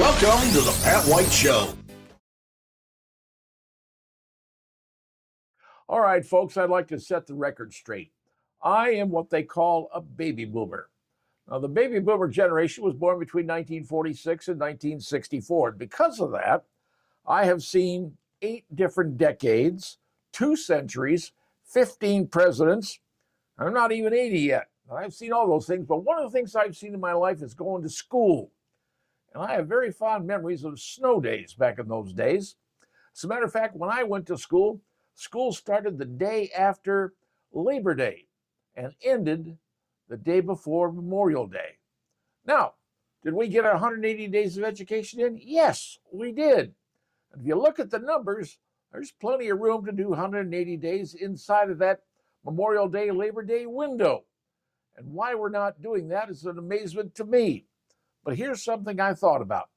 Welcome to the Pat White Show. All right, folks, I'd like to set the record straight. I am what they call a baby boomer. Now, the baby boomer generation was born between 1946 and 1964. And because of that, I have seen 8 different decades, 2 centuries, 15 presidents. I'm not even 80 yet. I've seen all those things, but one of the things I've seen in my life is going to school. And I have very fond memories of snow days back in those days. As a matter of fact, when I went to school, school started the day after Labor Day and ended the day before Memorial Day. Now, did we get 180 days of education in? Yes, we did. And if you look at the numbers, there's plenty of room to do 180 days inside of that Memorial Day, Labor Day window. And why we're not doing that is an amazement to me. But here's something I thought about.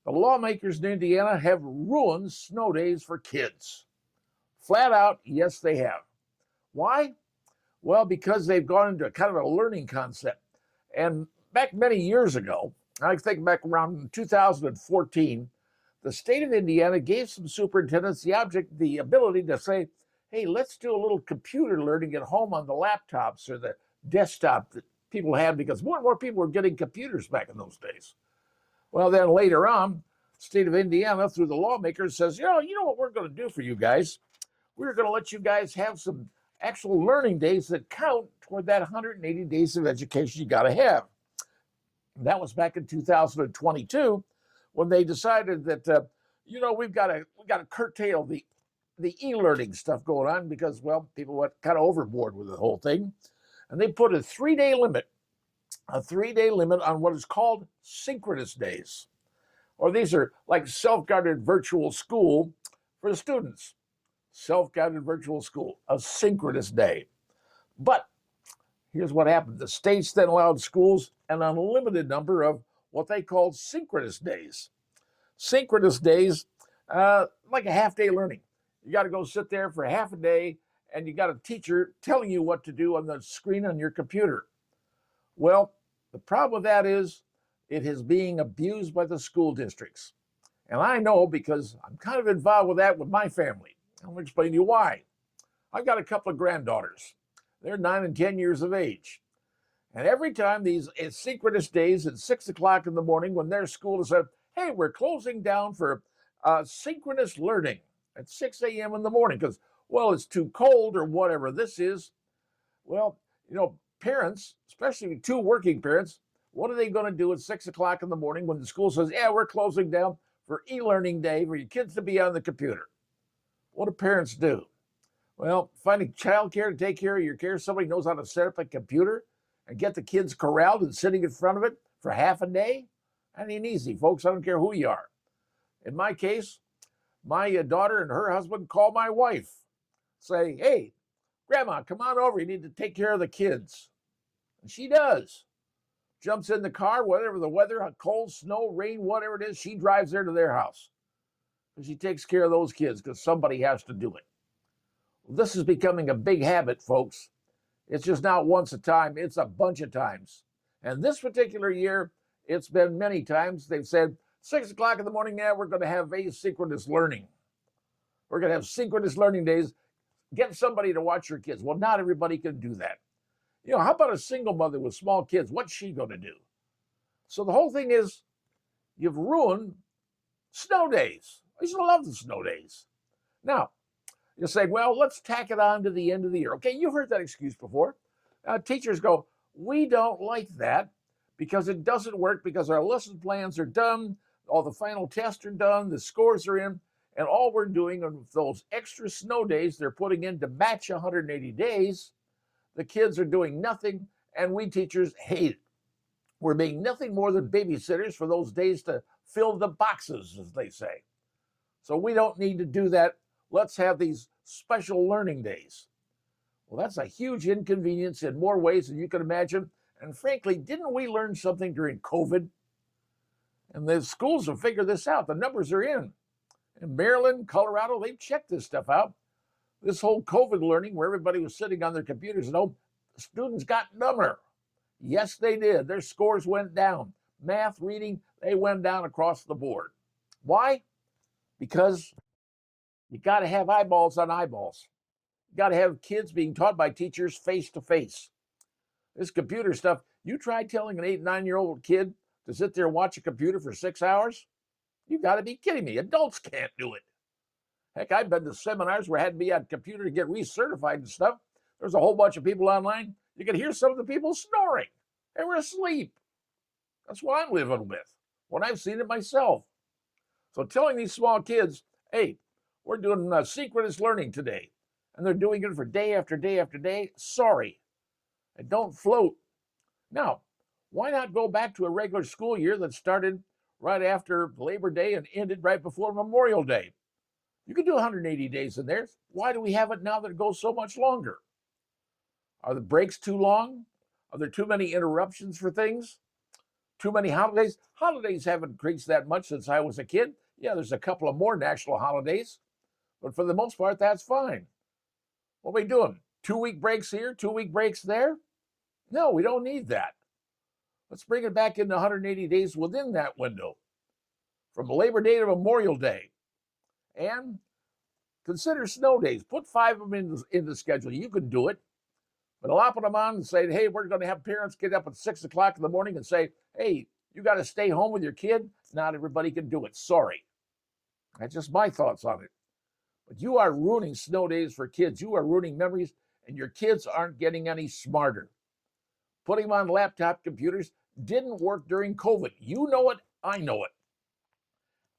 The lawmakers in Indiana have ruined snow days for kids. Flat out, yes, they have. Why? Well, because they've gone into kind of a learning concept. And back many years ago, I think back around 2014, the state of Indiana gave some superintendents the ability to say, hey, let's do a little computer learning at home on the laptops or the desktop that people had, because more and more people were getting computers back in those days. Well, then later on, the state of Indiana, through the lawmakers, says, you know what we're going to do for you guys? We're going to let you guys have some actual learning days that count toward that 180 days of education you got to have. And that was back in 2022 when they decided that, we've got to curtail the e-learning stuff going on because, well, people went kind of overboard with the whole thing. And they put a 3-day limit on what is called synchronous days. Or these are like self-guided virtual school for the students. Self-guided virtual school, a synchronous day. But here's what happened. The states then allowed schools an unlimited number of what they called synchronous days. Synchronous days, like a half-day learning. You got to go sit there for half a day, and you got a teacher telling you what to do on the screen on your computer. Well, the problem with that is it is being abused by the school districts. And I know because I'm kind of involved with that with my family. I'm going to explain to you why. I've got a couple of granddaughters. They're 9 and 10 years of age. And every time these synchronous days at 6 o'clock in the morning when their school has said, hey, we're closing down for synchronous learning at 6 a.m. in the morning because, well, it's too cold or whatever this is. Well, parents, especially 2 working parents, what are they going to do at 6 o'clock in the morning when the school says, yeah, we're closing down for e-learning day for your kids to be on the computer? What do parents do? Well, finding childcare to take care of your care, somebody knows how to set up a computer and get the kids corralled and sitting in front of it for half a day? That ain't easy, folks. I don't care who you are. In my case, my daughter and her husband call my wife, say, hey, Grandma, come on over. You need to take care of the kids. And she does. Jumps in the car, whatever the weather, cold, snow, rain, whatever it is, she drives there to their house. And she takes care of those kids because somebody has to do it. Well, this is becoming a big habit, folks. It's just not once a time. It's a bunch of times. And this particular year, it's been many times. They've said, 6 o'clock in the morning now, we're going to have asynchronous learning. We're going to have synchronous learning days. Get somebody to watch your kids. Well, not everybody can do that. How about a single mother with small kids? What's she going to do? So the whole thing is, you've ruined snow days. I used to love the snow days. Now, you're saying, well, let's tack it on to the end of the year. Okay, you've heard that excuse before. Teachers go, we don't like that because it doesn't work because our lesson plans are done, all the final tests are done, the scores are in, and all we're doing on those extra snow days they're putting in to match 180 days, the kids are doing nothing, and we teachers hate it. We're being nothing more than babysitters for those days to fill the boxes, as they say. So we don't need to do that. Let's have these special learning days. Well, that's a huge inconvenience in more ways than you can imagine. And frankly, didn't we learn something during COVID? And the schools have figured this out. The numbers are in. In Maryland, Colorado, they've checked this stuff out. This whole COVID learning where everybody was sitting on their computers, students got dumber. Yes, they did. Their scores went down. math, reading, they went down across the board. Why? Because you got to have eyeballs on eyeballs. You got to have kids being taught by teachers face to face. This computer stuff, you try telling an 8, 9-year-old kid to sit there and watch a computer for 6 hours? You got to be kidding me. Adults can't do it. Heck, I've been to seminars where I had to be on a computer to get recertified and stuff. There's a whole bunch of people online. You could hear some of the people snoring. They were asleep. That's what I'm living with when I've seen it myself. So telling these small kids, hey, we're doing synchronous learning today, and they're doing it for day after day after day, sorry. And don't float. Now, why not go back to a regular school year that started right after Labor Day and ended right before Memorial Day? You can do 180 days in there. Why do we have it now that it goes so much longer? Are the breaks too long? Are there too many interruptions for things? Too many holidays? Holidays haven't increased that much since I was a kid. Yeah, there's a couple of more national holidays, but for the most part, that's fine. What are we doing? 2-week breaks here, 2-week breaks there? No, we don't need that. Let's bring it back into 180 days within that window, from Labor Day to Memorial Day. And consider snow days. Put 5 of them in the schedule. You can do it. But lopping them on and saying, hey, we're going to have parents get up at 6 o'clock in the morning and say, hey, you got to stay home with your kid. Not everybody can do it. Sorry. That's just my thoughts on it. But you are ruining snow days for kids. You are ruining memories, and your kids aren't getting any smarter. Putting them on laptop computers didn't work during COVID. You know it. I know it.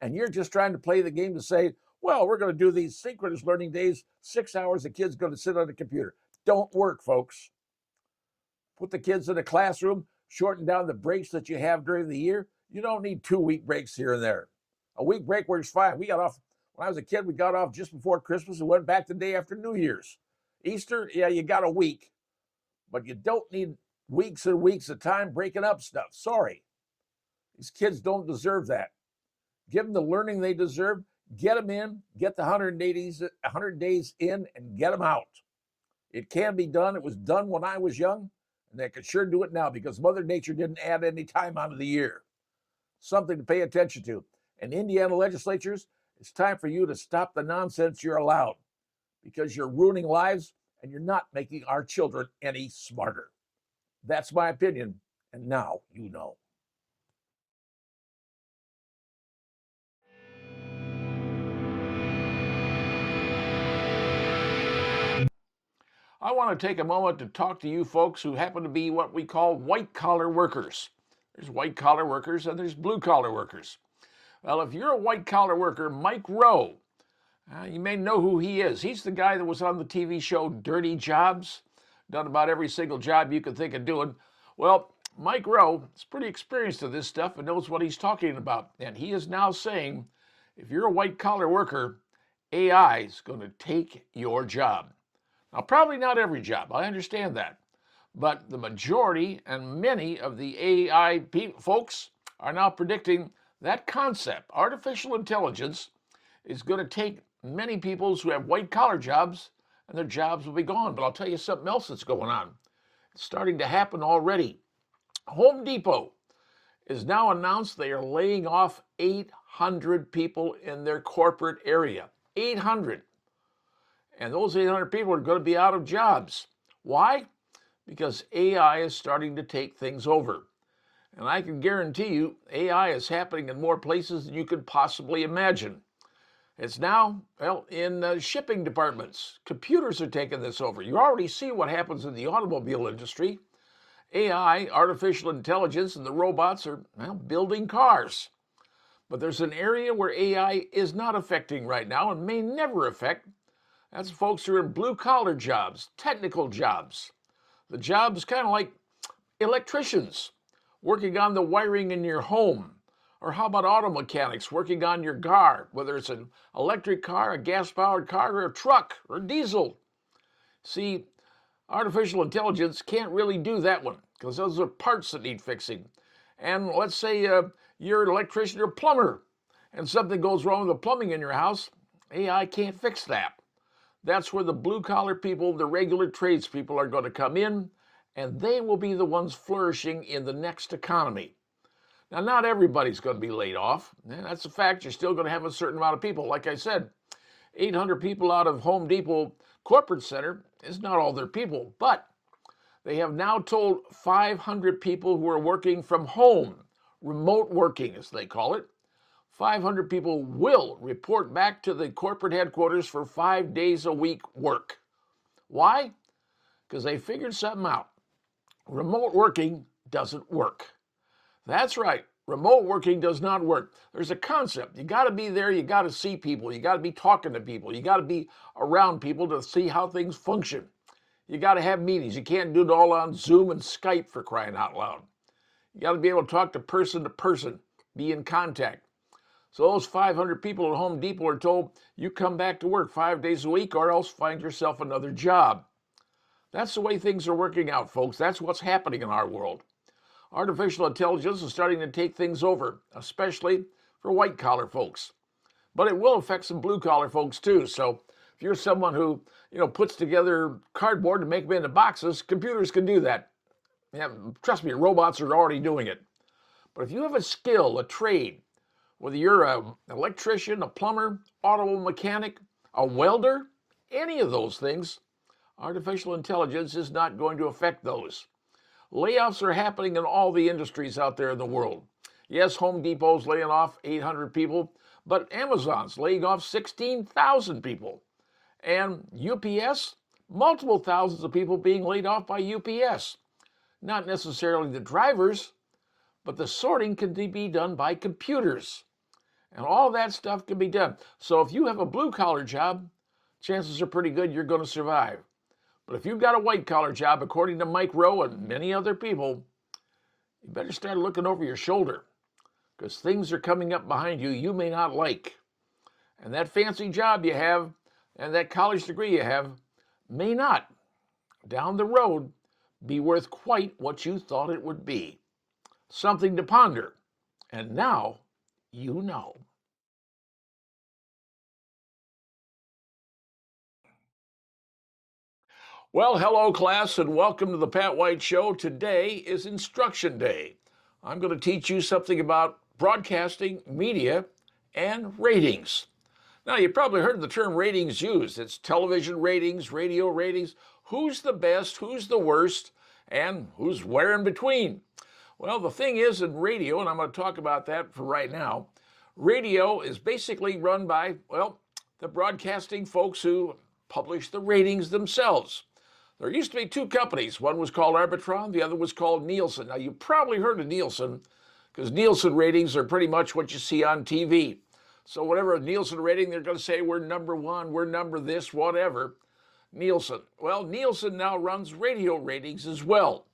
And you're just trying to play the game to say, well, we're going to do these synchronous learning days, 6 hours, the kid's going to sit on a computer. Don't work, folks. Put the kids in a classroom, shorten down the breaks that you have during the year. You don't need 2-week breaks here and there. A week break works fine. We got off, when I was a kid, we got off just before Christmas and went back the day after New Year's. Easter, yeah, you got a week. But you don't need weeks and weeks of time breaking up stuff. Sorry. These kids don't deserve that. Give them the learning they deserve. Get them in, get the 100 days in, and get them out. It can be done. It was done when I was young, and they could sure do it now because Mother Nature didn't add any time out of the year. Something to pay attention to. And Indiana legislatures, it's time for you to stop the nonsense you're allowed because you're ruining lives and you're not making our children any smarter. That's my opinion, and now you know. I want to take a moment to talk to you folks who happen to be what we call white-collar workers. There's white-collar workers and there's blue-collar workers. Well, if you're a white-collar worker, Mike Rowe, you may know who he is. He's the guy that was on the TV show Dirty Jobs, done about every single job you could think of doing. Well, Mike Rowe is pretty experienced at this stuff and knows what he's talking about. And he is now saying, if you're a white-collar worker, AI is going to take your job. Now, probably not every job. I understand that. But the majority and many of the AI folks are now predicting that concept, artificial intelligence, is going to take many people who have white-collar jobs, and their jobs will be gone. But I'll tell you something else that's going on. It's starting to happen already. Home Depot is now announced they are laying off 800 people in their corporate area. 800. And those 800 people are going to be out of jobs. Why? Because AI is starting to take things over. And I can guarantee you, AI is happening in more places than you could possibly imagine. It's now, well, in shipping departments. Computers are taking this over. You already see what happens in the automobile industry. AI, artificial intelligence, and the robots are, well, building cars. But there's an area where AI is not affecting right now and may never affect. That's folks who are in blue-collar jobs, technical jobs. The jobs kind of like electricians, working on the wiring in your home. Or how about auto mechanics working on your car, whether it's an electric car, a gas-powered car, or a truck, or diesel. See, artificial intelligence can't really do that one because those are parts that need fixing. And let's say you're an electrician or plumber and something goes wrong with the plumbing in your house, AI can't fix that. That's where the blue-collar people, the regular tradespeople are going to come in, and they will be the ones flourishing in the next economy. Now, not everybody's going to be laid off. And that's a fact. You're still going to have a certain amount of people. Like I said, 800 people out of Home Depot Corporate Center is not all their people, but they have now told 500 people who are working from home, remote working as they call it, 500 people will report back to the corporate headquarters for 5 days a week work. Why? Because they figured something out. Remote working doesn't work. That's right. Remote working does not work. There's a concept. You got to be there. You got to see people. You got to be talking to people. You got to be around people to see how things function. You got to have meetings. You can't do it all on Zoom and Skype, for crying out loud. You got to be able to talk to person, be in contact. So those 500 people at Home Depot are told, you come back to work 5 days a week or else find yourself another job. That's the way things are working out, folks. That's what's happening in our world. Artificial intelligence is starting to take things over, especially for white-collar folks. But it will affect some blue-collar folks too. So if you're someone who, puts together cardboard to make them into boxes, computers can do that. Yeah, trust me, robots are already doing it. But if you have a skill, a trade, whether you're an electrician, a plumber, auto mechanic, a welder, any of those things, artificial intelligence is not going to affect those. Layoffs are happening in all the industries out there in the world. Yes, Home Depot's laying off 800 people, but Amazon's laying off 16,000 people. And UPS, multiple thousands of people being laid off by UPS. Not necessarily the drivers, but the sorting can be done by computers. And all that stuff can be done. So if you have a blue-collar job, chances are pretty good you're going to survive. But if you've got a white-collar job, according to Mike Rowe and many other people, you better start looking over your shoulder because things are coming up behind you you may not like. And that fancy job you have and that college degree you have may not, down the road, be worth quite what you thought it would be. Something to ponder. And now you know. Well, hello, class, and welcome to the Pat White Show. Today is Instruction Day. I'm going to teach you something about broadcasting, media, and ratings. Now, you've probably heard the term ratings used. It's television ratings, radio ratings. Who's the best, who's the worst, and who's where in between? Well, the thing is in radio, and I'm going to talk about that for right now, radio is basically run by, the broadcasting folks who publish the ratings themselves. There used to be two companies. One was called Arbitron, the other was called Nielsen. Now, you probably heard of Nielsen because Nielsen ratings are pretty much what you see on TV. So whatever Nielsen rating, they're going to say we're number one, we're number this, whatever. Nielsen. Well, Nielsen now runs radio ratings as well.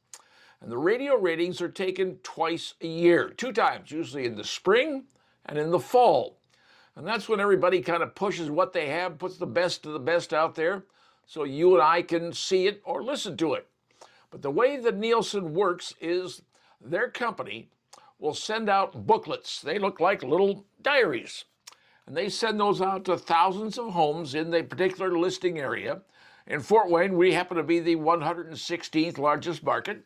And the radio ratings are taken twice a year, 2 times, usually in the spring and in the fall. And that's when everybody kind of pushes what they have, puts the best of the best out there, so you and I can see it or listen to it. But the way that Nielsen works is their company will send out booklets. They look like little diaries. And they send those out to thousands of homes in the particular listing area. In Fort Wayne, we happen to be the 116th largest market.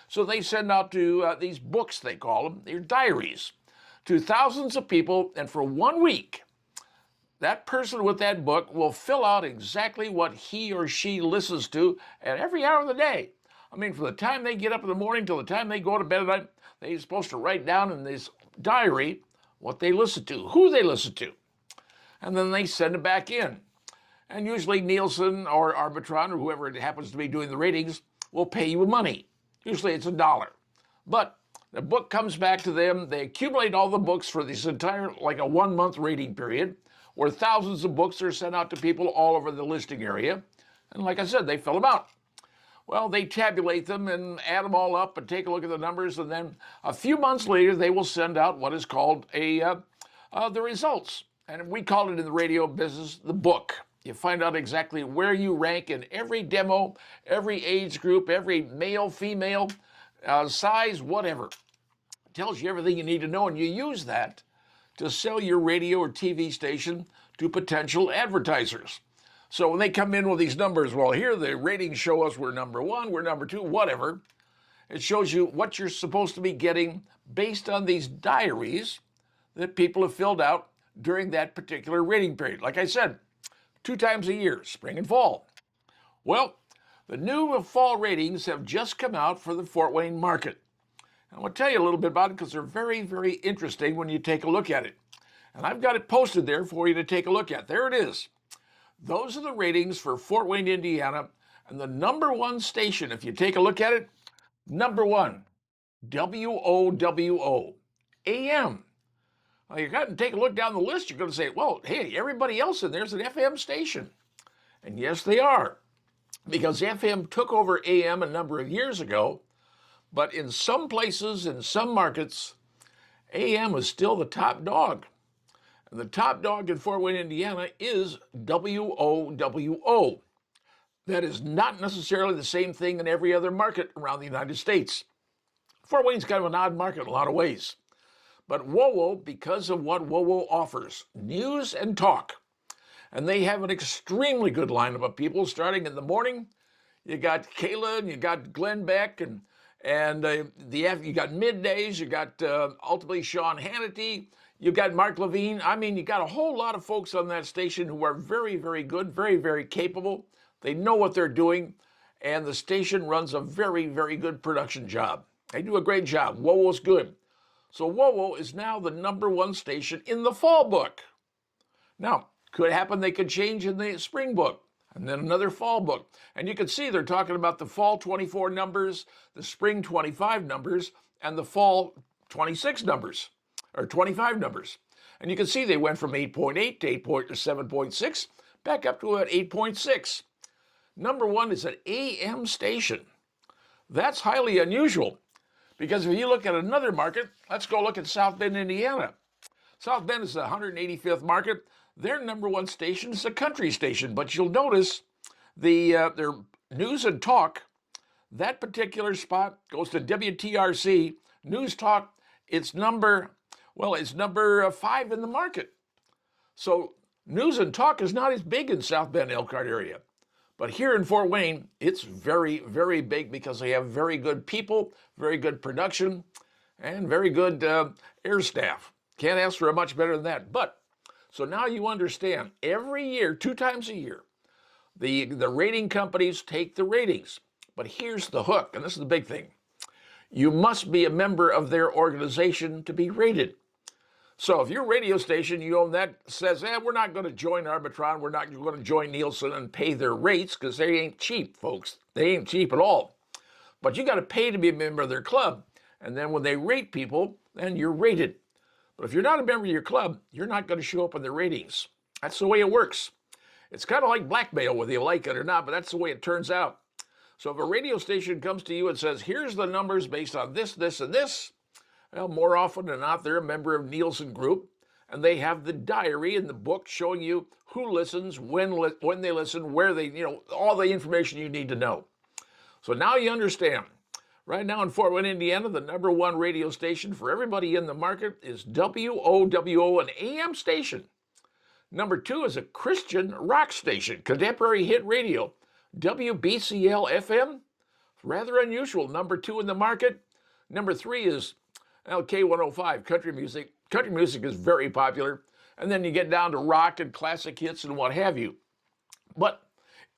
So they send out to these books, they call them, they're diaries, to thousands of people. And for 1 week, that person with that book will fill out exactly what he or she listens to at every hour of the day. I mean, from the time they get up in the morning till the time they go to bed at night, they're supposed to write down in this diary what they listen to, who they listen to. And then they send it back in. And usually Nielsen or Arbitron or whoever it happens to be doing the ratings will pay you money. Usually it's $1. But the book comes back to them. They accumulate all the books for this entire, like a 1-month rating period, where thousands of books are sent out to people all over the listing area. And like I said, they fill them out. Well, they tabulate them and add them all up and take a look at the numbers. And then a few months later, they will send out what is called the results. And we call it in the radio business the book. You find out exactly where you rank in every demo, every age group, every male, female, size, whatever. It tells you everything you need to know, and you use that to sell your radio or TV station to potential advertisers. So when they come in with these numbers, well, here the ratings show us we're number 1, we're number 2, whatever. It shows you what you're supposed to be getting based on these diaries that people have filled out during that particular rating period. Like I said, 2 times a year, spring and fall. Well, the new fall ratings have just come out for the Fort Wayne market. I want to tell you a little bit about it because they're very, very interesting when you take a look at it. And I've got it posted there for you to take a look at. There it is. Those are the ratings for Fort Wayne, Indiana, and the number one station, if you take a look at it, number one, WOWO, AM. Well, you got to take a look down the list. You're going to say, well, hey, everybody else in there's an FM station. And yes, they are, because FM took over AM a number of years ago. But in some places, in some markets, AM is still the top dog. And the top dog in Fort Wayne, Indiana is WOWO. That is not necessarily the same thing in every other market around the United States. Fort Wayne's kind of an odd market in a lot of ways. But WOWO, because of what WOWO offers, news and talk. And they have an extremely good lineup of people starting in the morning. You got Kayla, and you got Glenn Beck, and you got middays, you got ultimately Sean Hannity, you got Mark Levine. I mean, you got a whole lot of folks on that station who are very, very good, very, very capable. They know what they're doing, and the station runs a very, very good production job. They do a great job. WOWO's good. So WOWO is now the number one station in the fall book. Now, could happen they could change in the spring book. And then another fall book. And you can see they're talking about the fall 24 numbers, the spring 25 numbers, and the fall 26 numbers, or 25 numbers. And you can see they went from 8.8 to 7.6, back up to about 8.6. Number one is an AM station. That's highly unusual, because if you look at another market, let's go look at South Bend, Indiana. South Bend is the 185th market. Their number one station is a country station, but you'll notice their news and talk, that particular spot goes to WTRC. News Talk, it's number 5 in the market. So news and talk is not as big in South Bend, Elkhart area. But here in Fort Wayne, it's very, very big because they have very good people, very good production, and very good air staff. Can't ask for much better than that. But so now you understand, every year, 2 times a year, the rating companies take the ratings. But here's the hook, and this is the big thing. You must be a member of their organization to be rated. So if your radio station, you own that, says, we're not going to join Arbitron, we're not going to join Nielsen and pay their rates, because they ain't cheap, folks. They ain't cheap at all. But you got to pay to be a member of their club. And then when they rate people, then you're rated. But if you're not a member of your club, you're not going to show up in the ratings. That's the way it works. It's kind of like blackmail, whether you like it or not, but that's the way it turns out. So if a radio station comes to you and says, here's the numbers based on this, this, and this, well, more often than not, they're a member of Nielsen Group, and they have the diary and the book showing you who listens, when they listen, where they, all the information you need to know. So now you understand. Right now in Fort Wayne, Indiana, the number one radio station for everybody in the market is WOWO, an AM station. Number 2 is a Christian rock station, contemporary hit radio, WBCL FM. Rather unusual, number 2 in the market. Number 3 is K105, country music. Country music is very popular. And then you get down to rock and classic hits and what have you. But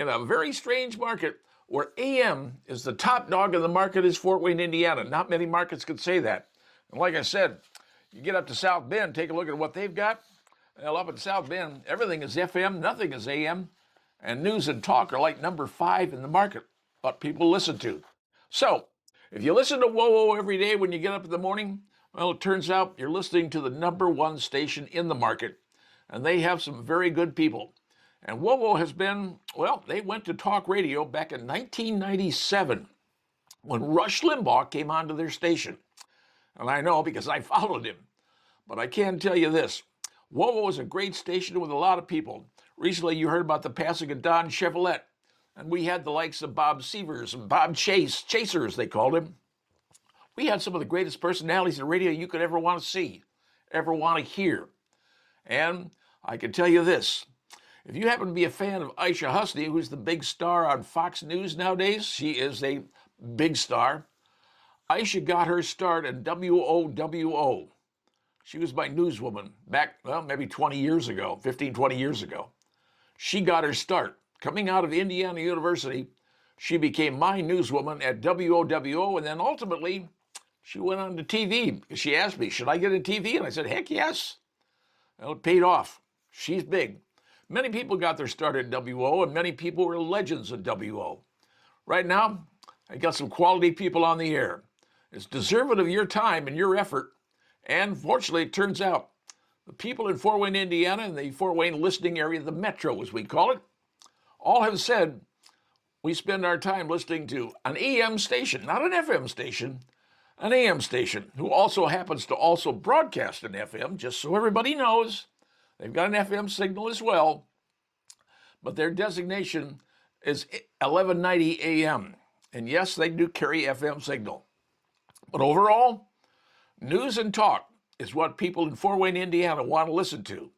in a very strange market, where AM is the top dog in the market, is Fort Wayne, Indiana. Not many markets could say that. And like I said, you get up to South Bend, take a look at what they've got. Well, up in South Bend, everything is FM, nothing is AM. And news and talk are like number 5 in the market, what people listen to. So, if you listen to WOWO every day when you get up in the morning, well, it turns out you're listening to the number one station in the market. And they have some very good people. And WOWO has been, they went to talk radio back in 1997 when Rush Limbaugh came onto their station. And I know because I followed him. But I can tell you this, WOWO is a great station with a lot of people. Recently you heard about the passing of Don Chevrolet. And we had the likes of Bob Severs and Bob Chasers, they called him. We had some of the greatest personalities in radio you could ever want to see, ever want to hear. And I can tell you this, if you happen to be a fan of Aisha Husney, who's the big star on Fox News nowadays, she is a big star. Aisha got her start in WOWO. She was my newswoman back, well, maybe 20 years ago, 15, 20 years ago. She got her start. Coming out of Indiana University, she became my newswoman at WOWO, and then ultimately she went on to TV. She asked me, should I get a TV? And I said, heck yes. Well, it paid off. She's big. Many people got their start at WO, and many people were legends at WO. Right now, I got some quality people on the air. It's deserving of your time and your effort. And fortunately, it turns out the people in Fort Wayne, Indiana, and the Fort Wayne listening area, the metro as we call it, all have said we spend our time listening to an AM station, not an FM station, an AM station, who also happens to also broadcast an FM, just so everybody knows. They've got an FM signal as well, but their designation is 1190 AM. And yes, they do carry FM signal. But overall, news and talk is what people in Fort Wayne, Indiana want to listen to.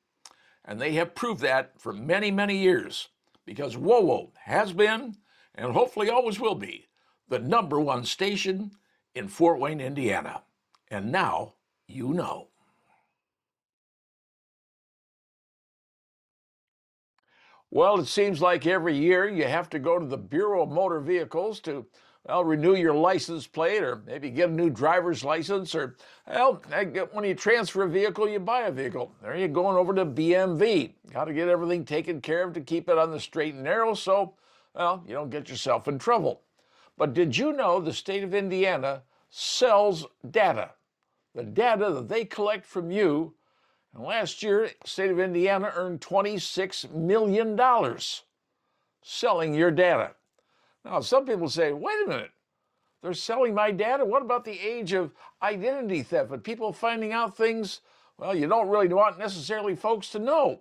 And they have proved that for many, many years, because WOWO has been, and hopefully always will be, the #1 station in Fort Wayne, Indiana. And now you know. Well, it seems like every year you have to go to the Bureau of Motor Vehicles to, well, renew your license plate or maybe get a new driver's license or, well, when you transfer a vehicle, you buy a vehicle. There you're going over to BMV. Got to get everything taken care of to keep it on the straight and narrow so, well, you don't get yourself in trouble. But did you know the state of Indiana sells data? The data that they collect from you. And last year, the state of Indiana earned $26 million selling your data. Now, some people say, wait a minute, they're selling my data? What about the age of identity theft and people finding out things, well, you don't really want necessarily folks to know?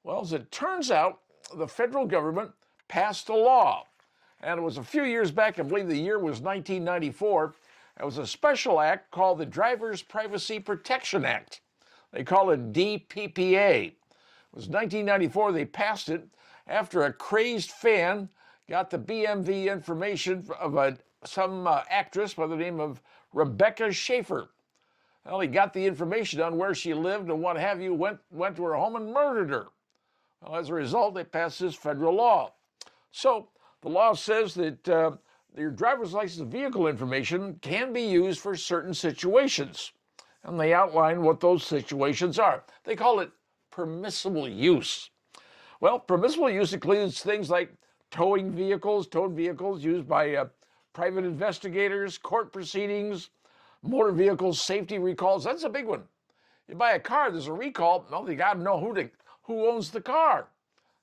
Well, as it turns out, the federal government passed a law. And it was a few years back, I believe the year was 1994. It was a special act called the Driver's Privacy Protection Act. They call it DPPA. It was 1994 they passed it after a crazed fan got the BMV information of some actress by the name of Rebecca Schaefer. Well, he got the information on where she lived and what have you, went to her home and murdered her. Well, as a result, they passed this federal law. So the law says that your driver's license vehicle information can be used for certain situations. And they outline what those situations are. They call it permissible use. Well, permissible use includes things like towed vehicles used by private investigators, court proceedings, motor vehicle safety recalls. That's a big one. You buy a car, there's a recall. Well, you got to know who owns the car.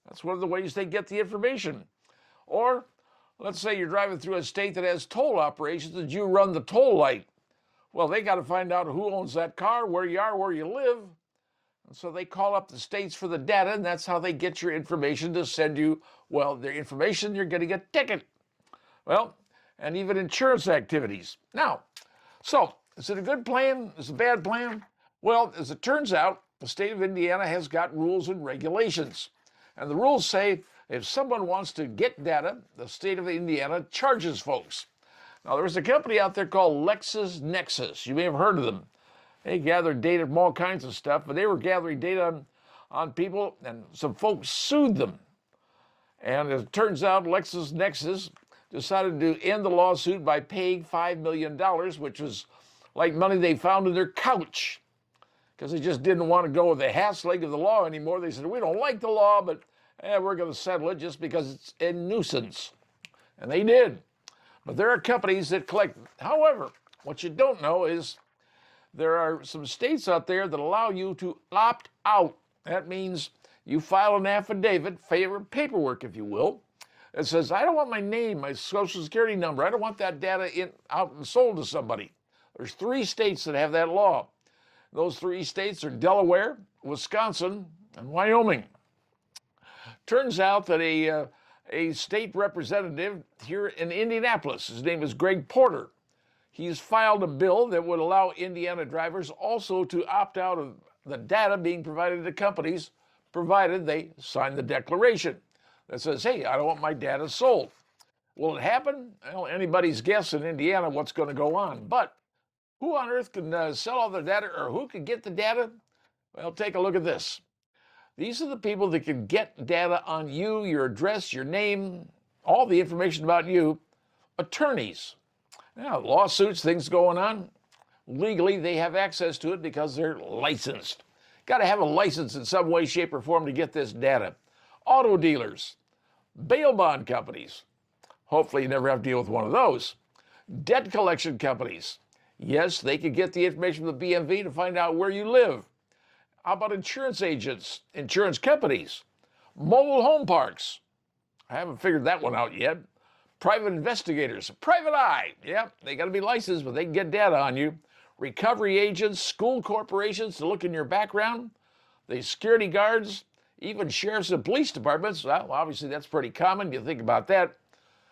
That's one of the ways they get the information. Or let's say you're driving through a state that has toll operations and you run the toll light. Well, they got to find out who owns that car, where you are, where you live. And so they call up the states for the data, and that's how they get your information to send you, well, their information, you're getting a ticket. Well, and even insurance activities. Now, so is it a good plan? Is it a bad plan? Well, as it turns out, the state of Indiana has got rules and regulations. And the rules say if someone wants to get data, the state of Indiana charges folks. Now, there's a company out there called LexisNexis. You may have heard of them. They gather data from all kinds of stuff, but they were gathering data on people, and some folks sued them. And as it turns out, LexisNexis decided to end the lawsuit by paying $5 million, which was like money they found in their couch, because they just didn't want to go with the hassling of the law anymore. They said, we don't like the law, but we're going to settle it just because it's a nuisance. And they did. But there are companies that collect. However, what you don't know is there are some states out there that allow you to opt out. That means you file an affidavit, paperwork, if you will. It says, I don't want my name, my social security number. I don't want that data out and sold to somebody. There's 3 states that have that law. Those 3 states are Delaware, Wisconsin, and Wyoming. Turns out that a state representative here in Indianapolis, his name is Greg Porter, he's filed a bill that would allow Indiana drivers also to opt out of the data being provided to companies, provided they sign the declaration that says, hey, I don't want my data sold. Will it happen? Well, anybody's guess in Indiana what's going to go on. But who on earth can sell all the data, or who can get the data? Well, take a look at this. These are the people that can get data on you, your address, your name, all the information about you. Attorneys. Now, lawsuits, things going on. Legally, they have access to it because they're licensed. Got to have a license in some way, shape, or form to get this data. Auto dealers, bail bond companies. Hopefully, you never have to deal with one of those. Debt collection companies. Yes, they could get the information from the BMV to find out where you live. How about insurance agents, insurance companies, mobile home parks? I haven't figured that one out yet. Private investigators, private eye. Yeah, they got to be licensed, but they can get data on you. Recovery agents, school corporations to look in your background. The security guards, even sheriffs and police departments. Well, obviously, that's pretty common. You think about that.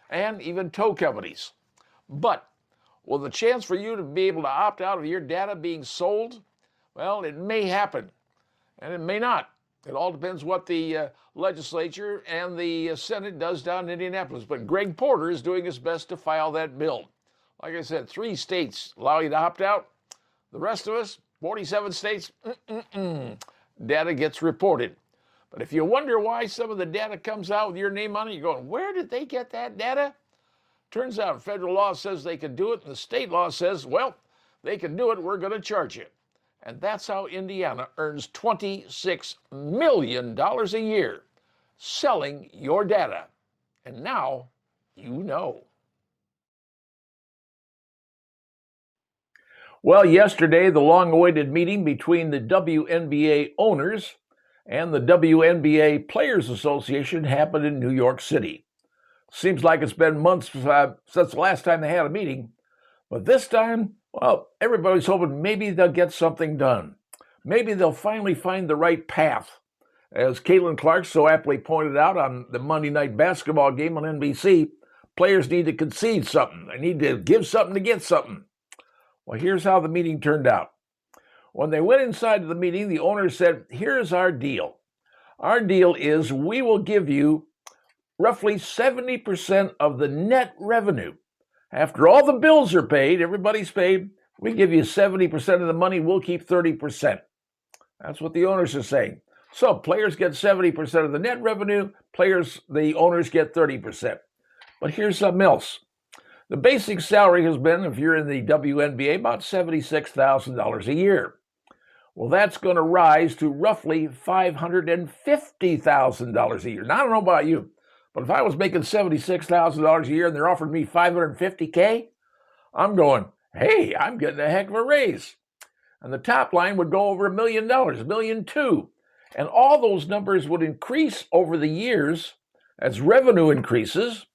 And even tow companies. But will the chance for you to be able to opt out of your data being sold? Well, it may happen, and it may not. It all depends what the legislature and the Senate does down in Indianapolis. But Greg Porter is doing his best to file that bill. Like I said, 3 states allow you to opt out. The rest of us, 47 states, data gets reported. But if you wonder why some of the data comes out with your name on it, you're going, where did they get that data? Turns out federal law says they can do it, and the state law says, well, they can do it, we're going to charge you. And that's how Indiana earns $26 million a year selling your data. And now you know. Well, yesterday, the long-awaited meeting between the WNBA owners and the WNBA Players Association happened in New York City. Seems like it's been months since the last time they had a meeting, but this time, well, everybody's hoping maybe they'll get something done. Maybe they'll finally find the right path. As Caitlin Clark so aptly pointed out on the Monday night basketball game on NBC, players need to concede something. They need to give something to get something. Well, here's how the meeting turned out. When they went inside the meeting, the owners said, here's our deal. Our deal is we will give you roughly 70% of the net revenue. After all the bills are paid, everybody's paid, we give you 70% of the money, we'll keep 30%. That's what the owners are saying. So players get 70% of the net revenue, the owners get 30%. But here's something else. The basic salary has been, if you're in the WNBA, about $76,000 a year. Well, that's going to rise to roughly $550,000 a year. Now, I don't know about you, but if I was making $76,000 a year and they're offering me $550K, I'm going, hey, I'm getting a heck of a raise. And the top line would go over $1 million, $1.2 million. And all those numbers would increase over the years as revenue increases,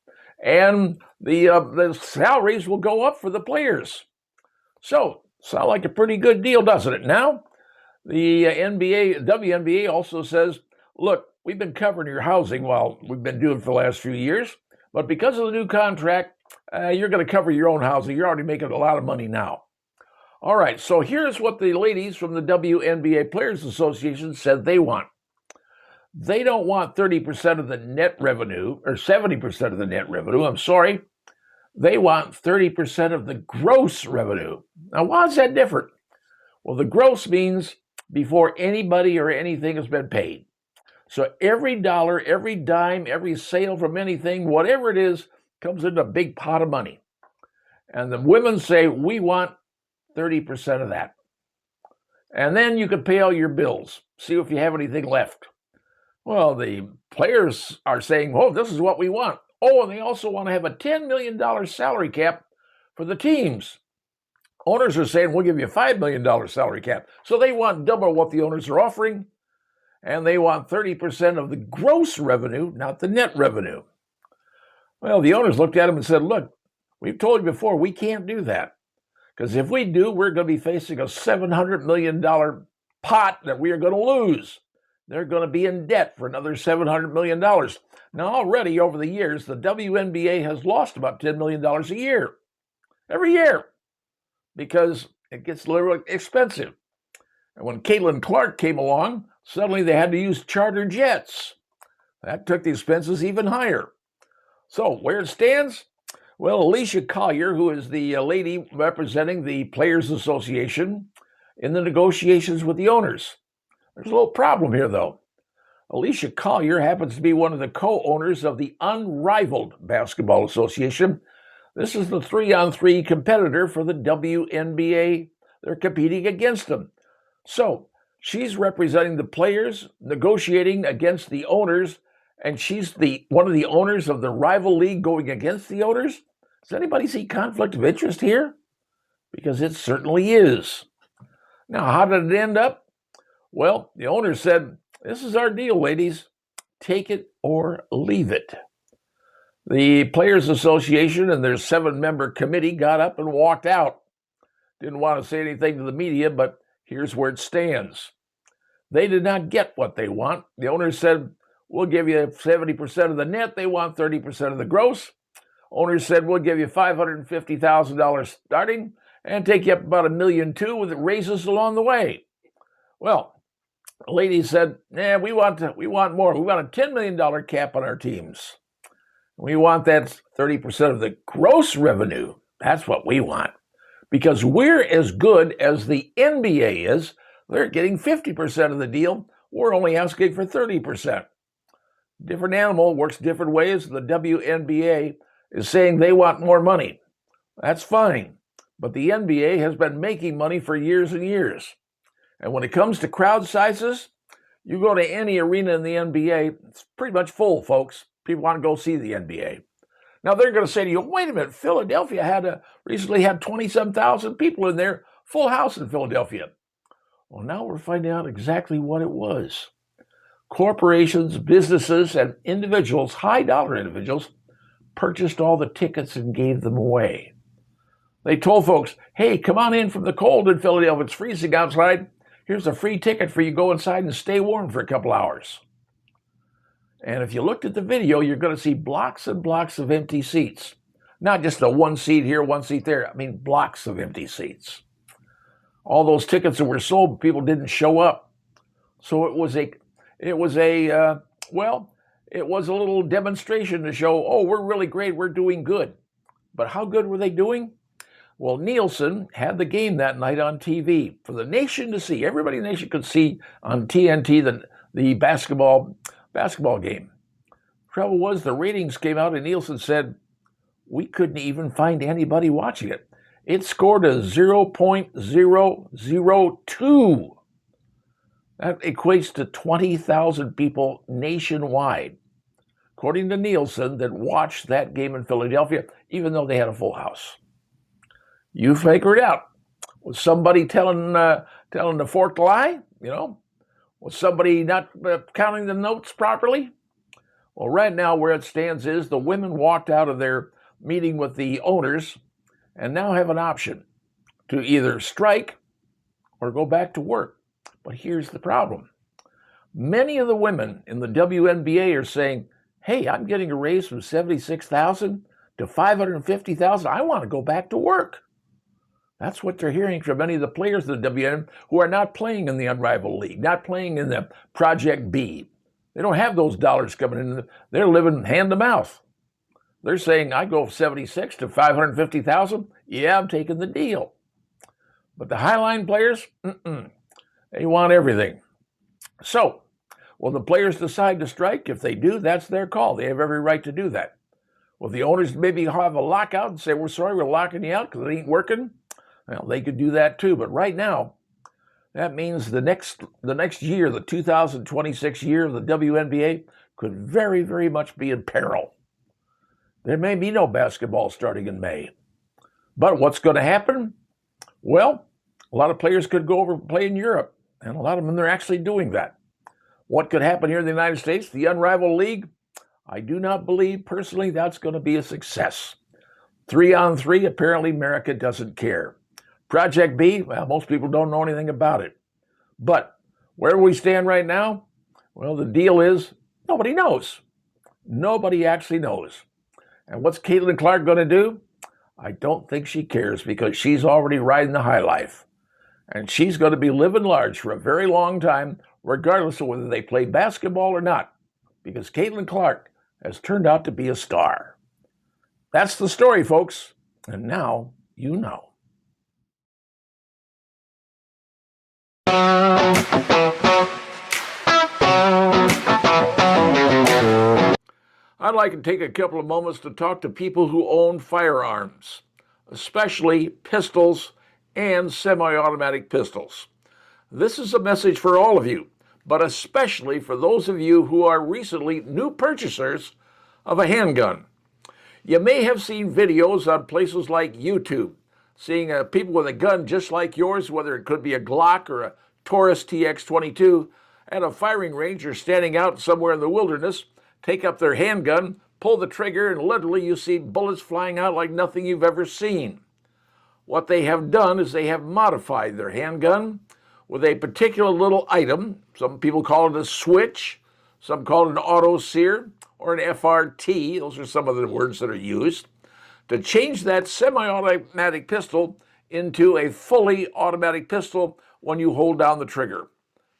and the salaries will go up for the players. So, sounds like a pretty good deal, doesn't it? Now, the WNBA also says, look, we've been covering your housing while we've been doing for the last few years, but because of the new contract, you're going to cover your own housing. You're already making a lot of money now. All right, so here's what the ladies from the WNBA Players Association said they want. They don't want 30% of the net revenue, or 70% of the net revenue, I'm sorry. They want 30% of the gross revenue. Now, why is that different? Well, the gross means before anybody or anything has been paid. So every dollar, every dime, every sale from anything, whatever it is, comes into a big pot of money. And the women say, we want 30% of that. And then you can pay all your bills, see if you have anything left. Well, the players are saying, oh, this is what we want. Oh, and they also want to have a $10 million salary cap for the teams. Owners are saying, we'll give you a $5 million salary cap. So they want double what the owners are offering, and they want 30% of the gross revenue, not the net revenue. Well, the owners looked at them and said, look, we've told you before, we can't do that. Because if we do, we're going to be facing a $700 million pot that we are going to lose. They're going to be in debt for another $700 million. Now, already over the years, the WNBA has lost about $10 million a year. Every year. Because it gets a little expensive. And when Caitlin Clark came along, suddenly they had to use charter jets. That took the expenses even higher. So where it stands? Well, Alicia Collier, who is the lady representing the Players Association in the negotiations with the owners. There's a little problem here, though. Alicia Collier happens to be one of the co-owners of the Unrivaled Basketball Association. This is the 3-on-3 competitor for the WNBA. They're competing against them. So she's representing the players, negotiating against the owners, and she's one of the owners of the rival league going against the owners. Does anybody see conflict of interest here? Because it certainly is. Now, how did it end up? Well, the owner said, "This is our deal, ladies. Take it or leave it." The Players Association and their 7-member committee got up and walked out. Didn't want to say anything to the media, but here's where it stands. They did not get what they want. The owner said, "We'll give you 70% of the net." They want 30% of the gross. Owners said, "We'll give you $550,000 starting and take you up about $1.2 million with raises along the way." Well, the lady said, we want more. We want a $10 million cap on our teams. We want that 30% of the gross revenue. That's what we want. Because we're as good as the NBA is. They're getting 50% of the deal. We're only asking for 30%. Different animal, works different ways. The WNBA is saying they want more money. That's fine. But the NBA has been making money for years and years. And when it comes to crowd sizes, you go to any arena in the NBA, it's pretty much full, folks. People want to go see the NBA. Now they're going to say to you, "Wait a minute, Philadelphia recently had 27,000 people in there, full house in Philadelphia." Well, now we're finding out exactly what it was. Corporations, businesses, and individuals, high-dollar individuals, purchased all the tickets and gave them away. They told folks, "Hey, come on in from the cold in Philadelphia. It's freezing outside. Here's a free ticket for you to go inside and stay warm for a couple hours." And if you looked at the video, you're going to see blocks and blocks of empty seats. Not just a one seat here, one seat there. I mean, blocks of empty seats. All those tickets that were sold, people didn't show up. So it was a little demonstration to show, oh, we're really great, we're doing good. But how good were they doing? Well, Nielsen had the game that night on TV for the nation to see. Everybody in the nation could see on TNT the basketball game. Trouble was, the ratings came out and Nielsen said, we couldn't even find anybody watching it. It scored a 0.002. That equates to 20,000 people nationwide, according to Nielsen, that watched that game in Philadelphia, even though they had a full house. You figure it out. Was somebody telling the forked lie? Was somebody not counting the notes properly? Well, right now where it stands is the women walked out of their meeting with the owners and now have an option to either strike or go back to work. But here's the problem. Many of the women in the WNBA are saying, "Hey, I'm getting a raise from $76,000 to $550,000. I want to go back to work." That's what they're hearing from many of the players of the WNBA who are not playing in the Unrivaled League, not playing in the Project B. They don't have those dollars coming in. They're living hand to mouth. They're saying, "I go 76 to 550,000. Yeah, I'm taking the deal." But the Highline players, they want everything. So, will the players decide to strike? If they do, that's their call. They have every right to do that. Will the owners maybe have a lockout and say, "We're sorry, we're locking you out because it ain't working"? Well, they could do that too. But right now, that means the next year, the 2026 year of the WNBA, could very, very much be in peril. There may be no basketball starting in May. But what's going to happen? Well, a lot of players could go over and play in Europe, and a lot of them, they're actually doing that. What could happen here in the United States, the Unrivaled League? I do not believe personally that's going to be a success. 3-on-3, apparently America doesn't care. Project B, well, most people don't know anything about it. But where we stand right now, well, the deal is nobody knows. Nobody actually knows. And what's Caitlin Clark going to do? I don't think she cares because she's already riding the high life. And she's going to be living large for a very long time, regardless of whether they play basketball or not, because Caitlin Clark has turned out to be a star. That's the story, folks. And now you know. I'd like to take a couple of moments to talk to people who own firearms, especially pistols and semi-automatic pistols. This is a message for all of you, but especially for those of you who are recently new purchasers of a handgun. You may have seen videos on places like YouTube, seeing people with a gun just like yours, whether it could be a Glock or a Taurus TX22, at a firing range or standing out somewhere in the wilderness, take up their handgun, pull the trigger, and literally you see bullets flying out like nothing you've ever seen. What they have done is they have modified their handgun with a particular little item. Some people call it a switch, some call it an auto sear, or an FRT. Those are some of the words that are used to change that semi-automatic pistol into a fully automatic pistol when you hold down the trigger.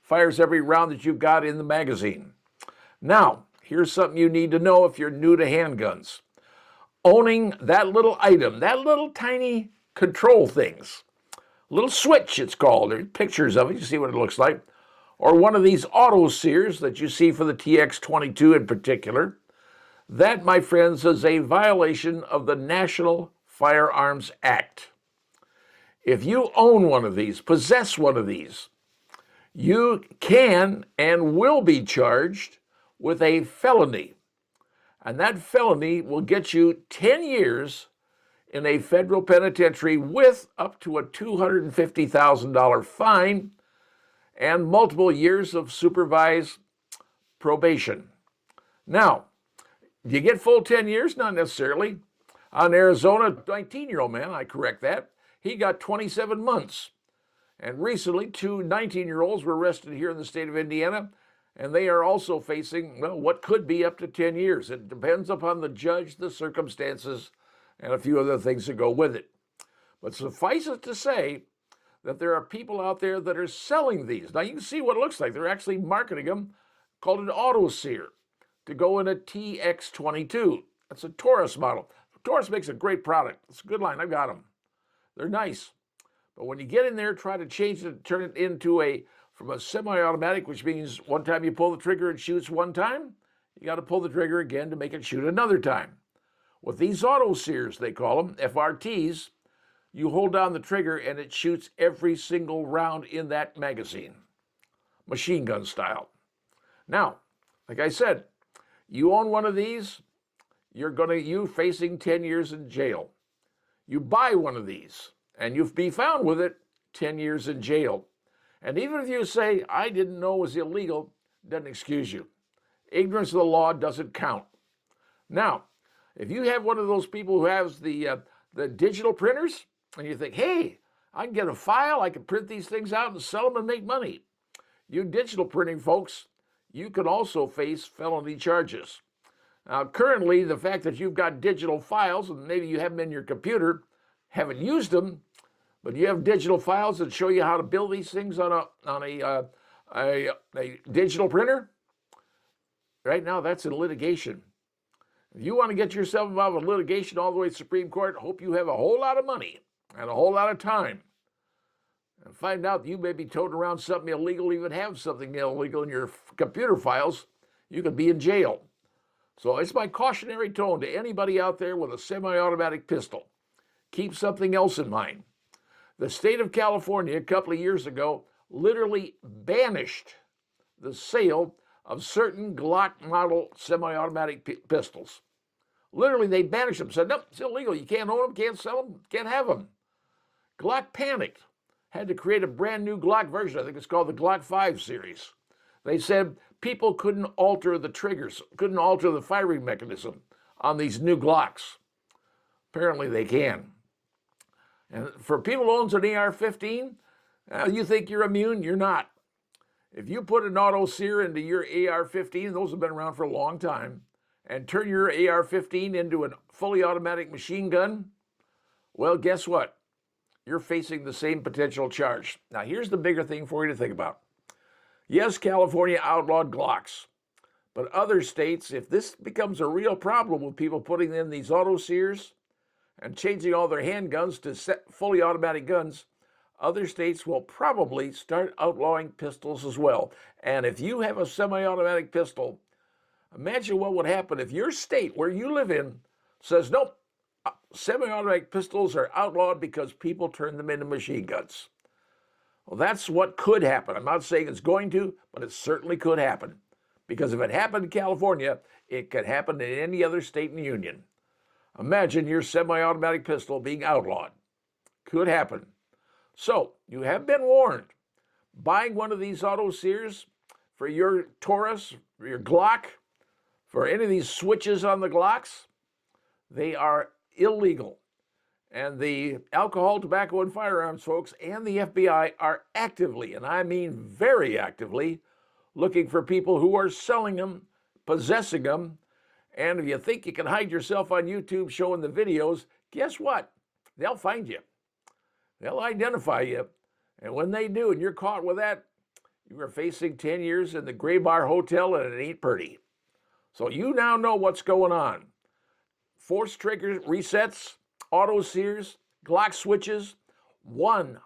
Fires every round that you've got in the magazine. Now, here's something you need to know if you're new to handguns. Owning that little item, that little tiny control things, little switch it's called, there's pictures of it, you see what it looks like, or one of these auto sears that you see for the TX22 in particular, that, my friends, is a violation of the National Firearms Act. If you own one of these, possess one of these, you can and will be charged with a felony. And that felony will get you 10 years in a federal penitentiary with up to a $250,000 fine and multiple years of supervised probation. Now, do you get full 10 years? Not necessarily. On Arizona, 19-year-old man, I correct that, he got 27 months. And recently, 2 19-year-olds were arrested here in the state of Indiana, and they are also facing, well, what could be up to 10 years. It depends upon the judge, the circumstances, and a few other things that go with it. But suffice it to say that there are people out there that are selling these. Now, you can see what it looks like. They're actually marketing them, called an auto sear, to go in a TX22. That's a Taurus model. Taurus makes a great product. It's a good line. I've got them. They're nice. But when you get in there, try to change it, turn it into from a semi-automatic, which means one time you pull the trigger, it shoots one time. You got to pull the trigger again to make it shoot another time. With these auto sears, they call them, FRTs, you hold down the trigger and it shoots every single round in that magazine, machine gun style. Now, like I said, you own one of these, you're facing 10 years in jail. You buy one of these and you'll be found with it, 10 years in jail. And even if you say, I didn't know it was illegal, doesn't excuse you. Ignorance of the law doesn't count. Now, if you have one of those people who has the digital printers, and you think, hey, I can get a file, I can print these things out and sell them and make money. You digital printing folks, you can also face felony charges. Now, currently, the fact that you've got digital files, and maybe you have them in your computer, haven't used them, but you have digital files that show you how to build these things on a digital printer, right now that's in litigation. If you want to get yourself involved in litigation all the way to the Supreme Court, hope you have a whole lot of money and a whole lot of time. And find out that you may be toting around something illegal, even have something illegal in your computer files, you could be in jail. So it's my cautionary tone to anybody out there with a semi-automatic pistol. Keep something else in mind. The state of California, a couple of years ago, literally banished the sale of certain Glock model semi-automatic pistols. Literally, they banished them, said, nope, it's illegal. You can't own them, can't sell them, can't have them. Glock panicked, had to create a brand new Glock version. I think it's called the Glock 5 series. They said people couldn't alter the triggers, couldn't alter the firing mechanism on these new Glocks. Apparently they can. And for people who owns an AR-15, you think you're immune? You're not. If you put an auto sear into your AR-15, those have been around for a long time, and turn your AR-15 into a fully automatic machine gun, well, guess what? You're facing the same potential charge. Now, here's the bigger thing for you to think about. Yes, California outlawed Glocks, But other states, if this becomes a real problem with people putting in these auto sears and changing all their handguns to fully automatic guns, other states will probably start outlawing pistols as well. And if you have a semi-automatic pistol, imagine what would happen if your state where you live in says, nope, semi-automatic pistols are outlawed because people turn them into machine guns. Well, that's what could happen. I'm not saying it's going to, but it certainly could happen. Because if it happened in California, it could happen in any other state in the union. Imagine your semi-automatic pistol being outlawed. Could happen. So, you have been warned. Buying one of these auto sears for your Taurus, for your Glock, for any of these switches on the Glocks, they are illegal. And the Alcohol, Tobacco, and Firearms folks and the FBI are actively, and I mean very actively, looking for people who are selling them, possessing them. And if you think you can hide yourself on YouTube showing the videos, guess what? They'll find you. They'll identify you. And when they do, and you're caught with that, you are facing 10 years in the Gray Bar Hotel, and it ain't pretty. So you now know what's going on. Force trigger resets, auto sears, Glock switches, 100%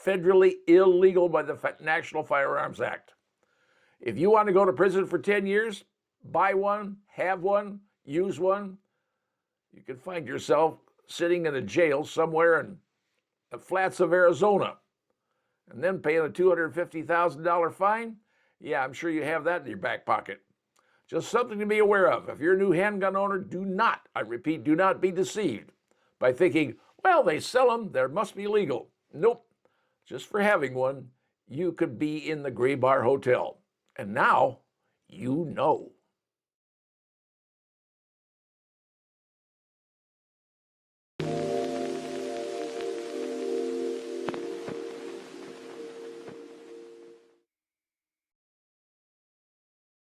federally illegal by the National Firearms Act. If you want to go to prison for 10 years, buy one, have one, use one, you can find yourself sitting in a jail somewhere in the flats of Arizona and then paying a $250,000 fine. Yeah, I'm sure you have that in your back pocket. Just something to be aware of. If you're a new handgun owner, do not, I repeat, do not be deceived by thinking, well, they sell them, they must be legal. Nope. Just for having one, you could be in the Gray Bar Hotel. And now you know.